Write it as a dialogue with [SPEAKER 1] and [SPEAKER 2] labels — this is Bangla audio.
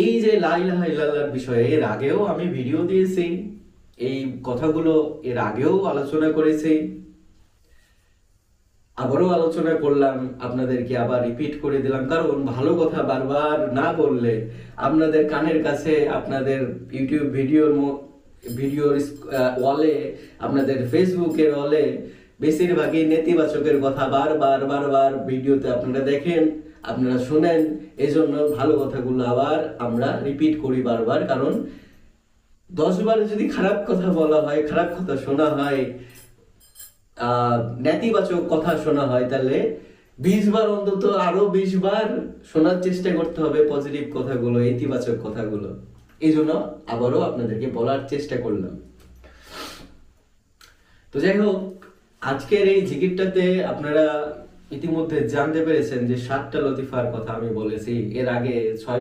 [SPEAKER 1] এই যে লা ইলাহা ইল্লাল্লাহর বিষয়ে এর আগেও আমি ভিডিও দিয়েছি, এই কথাগুলো এর আগেও আলোচনা করেছি, আবারও আলোচনা করলাম, আপনাদেরকে আবার রিপিট করে দিলাম, কারণ ভালো কথা বারবার না বললে আপনাদের কানের কাছে, আপনাদের ইউটিউব ভিডিওর ওয়ালে, আপনাদের ফেসবুকের ওয়ালে বেশিরভাগই নেতিবাচকের কথা বারবার বারবার ভিডিওতে আপনারা দেখেন, আপনারা শুনেন। এই জন্য ভালো কথাগুলো আবার আমরা রিপিট করি বারবার, কারণ 10 বার যদি খারাপ কথা বলা হয়, খারাপ কথা শোনা হয়, নেতিবাচক কথা শোনা হয়, তাহলে 20 বার অন্তত আরো 20 বার শোনার চেষ্টা করতে হবে পজিটিভ কথাগুলো, ইতিবাচক কথাগুলো। এই জন্য আবারও আপনাদেরকে বলার চেষ্টা করলাম। তো যাই হোক, আজকের এই জিকিরটাতে আপনারা ইতিমধ্যে জানতে পেরেছেন যে 7টা লতিফার কথা আমি বলেছি। এর আগে 6